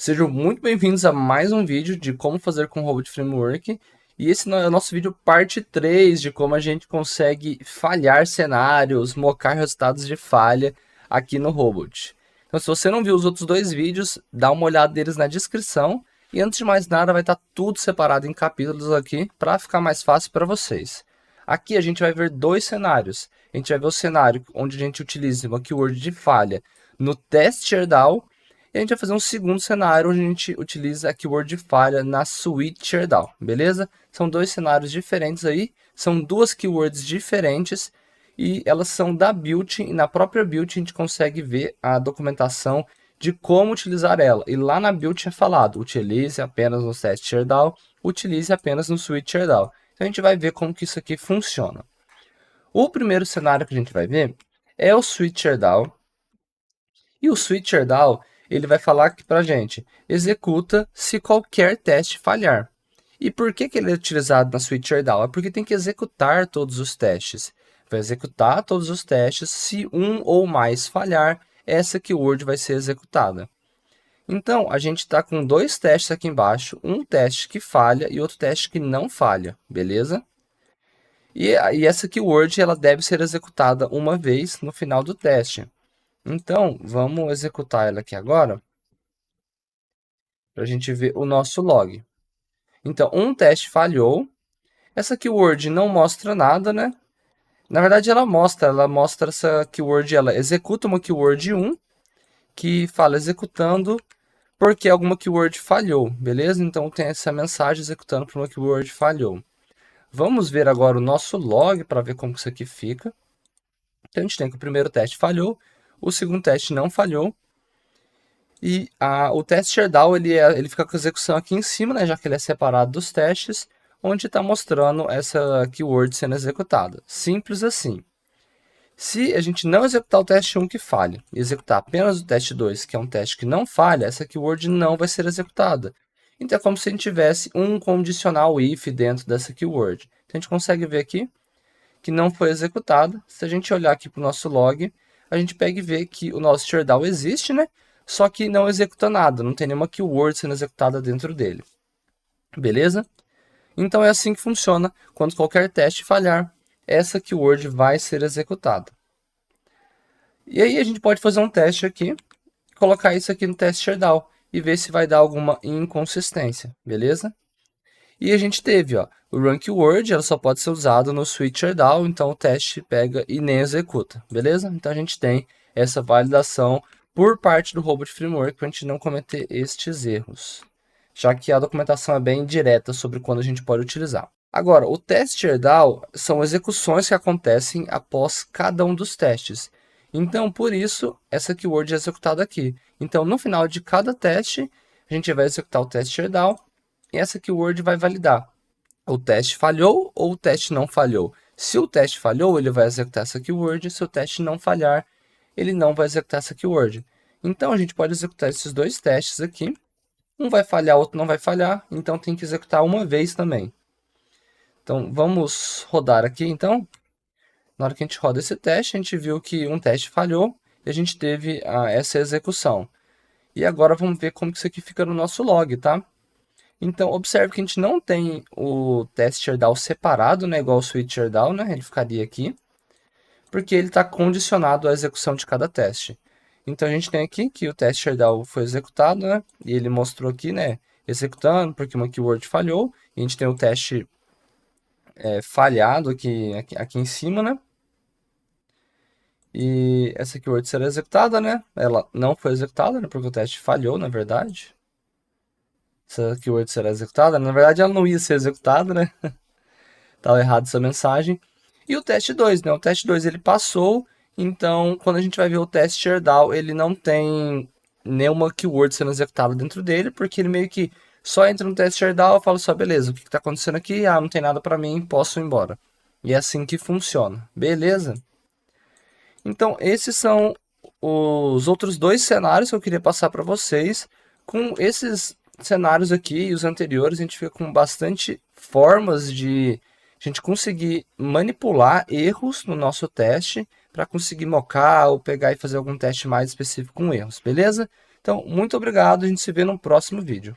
Sejam muito bem-vindos a mais um vídeo de como fazer com Robot Framework. E esse é o nosso vídeo parte 3 de como a gente consegue falhar cenários, mocar resultados de falha aqui no Robot. Então, se você não viu os outros dois vídeos, dá uma olhada deles na descrição. E antes de mais nada, vai estar tudo separado em capítulos aqui para ficar mais fácil para vocês. Aqui a gente vai ver dois cenários. A gente vai ver o cenário onde a gente utiliza uma keyword de falha no test_shareDAO. E a gente vai fazer um segundo cenário onde a gente utiliza a keyword de falha na switch_shareDAO, beleza? São dois cenários diferentes aí, são duas keywords diferentes e elas são da build, e na própria build a gente consegue ver a documentação de como utilizar ela. E lá na build é falado, utilize apenas no test_shareDAO, utilize apenas no switch_shareDAO. Então a gente vai ver como que isso aqui funciona. O primeiro cenário que a gente vai ver é o switch_shareDAO. E o switch_shareDAO ele vai falar aqui para a gente, executa se qualquer teste falhar. E por que ele é utilizado na switch_shareDAO? É porque tem que executar todos os testes. Vai executar todos os testes, se um ou mais falhar, essa keyword vai ser executada. Então, a gente está com dois testes aqui embaixo, um teste que falha e outro teste que não falha, beleza? E essa keyword ela deve ser executada uma vez no final do teste. Então, vamos executar ela aqui agora, para a gente ver o nosso log. Então, um teste falhou. Essa keyword não mostra nada, né? Na verdade, ela mostra essa keyword, ela executa uma keyword 1, que fala executando porque alguma keyword falhou, beleza? Então, tem essa mensagem executando porque uma keyword falhou. Vamos ver agora o nosso log para ver como isso aqui fica. Então, a gente tem que o primeiro teste falhou, o segundo teste não falhou. E o test_shareDAO ele fica com a execução aqui em cima, né, já que ele é separado dos testes, onde está mostrando essa keyword sendo executada. Simples assim. Se a gente não executar o teste 1 que falha, e executar apenas o teste 2, que é um teste que não falha, essa keyword não vai ser executada. Então é como se a gente tivesse um condicional if dentro dessa keyword. Então a gente consegue ver aqui que não foi executada. Se a gente olhar aqui para o nosso log, a gente pega e vê que o nosso shareDAO existe, né? Só que não executa nada, não tem nenhuma keyword sendo executada dentro dele. Beleza? Então é assim que funciona. Quando qualquer teste falhar, essa keyword vai ser executada. E aí a gente pode fazer um teste aqui, colocar isso aqui no test_shareDAO e ver se vai dar alguma inconsistência, beleza? E a gente teve, ó, o run keyword, ela só pode ser usado no switch_shareDAO, então o teste pega e nem executa, beleza? Então a gente tem essa validação por parte do Robot Framework para a gente não cometer estes erros, já que a documentação é bem direta sobre quando a gente pode utilizar. Agora, o test_shareDAO são execuções que acontecem após cada um dos testes. Então, por isso, essa keyword é executada aqui. Então, no final de cada teste, a gente vai executar o test_shareDAO e essa keyword vai validar. O teste falhou ou o teste não falhou. Se o teste falhou, ele vai executar essa keyword. Se o teste não falhar, ele não vai executar essa keyword. Então, a gente pode executar esses dois testes aqui. Um vai falhar, outro não vai falhar. Então, tem que executar uma vez também. Então, vamos rodar aqui, então. Na hora que a gente roda esse teste, a gente viu que um teste falhou e a gente teve essa execução. E agora vamos ver como que isso aqui fica no nosso log, tá? Então, observe que a gente não tem o test_shareDAO separado, né, igual o switch_shareDAO, né? Ele ficaria aqui, porque ele está condicionado à execução de cada teste. Então, a gente tem aqui que o test_shareDAO foi executado, né? E ele mostrou aqui, né, executando, porque uma keyword falhou. E a gente tem o teste falhado aqui em cima, né? E essa keyword será executada, né? Ela não foi executada, né? Porque o teste falhou, na verdade. Essa keyword será executada. Na verdade, ela não ia ser executada, né? Estava errado essa mensagem. E o teste 2, né? O teste 2 ele passou. Então, quando a gente vai ver o test_shareDAO, ele não tem nenhuma keyword sendo executada dentro dele, porque ele meio que só entra no test_shareDAO e fala só, beleza, o que está acontecendo aqui? Ah, não tem nada para mim, posso ir embora. E é assim que funciona, beleza? Então, esses são os outros dois cenários que eu queria passar para vocês. Com esses cenários aqui e os anteriores, a gente fica com bastante formas de a gente conseguir manipular erros no nosso teste para conseguir mocar ou pegar e fazer algum teste mais específico com erros, beleza? Então, muito obrigado, a gente se vê no próximo vídeo.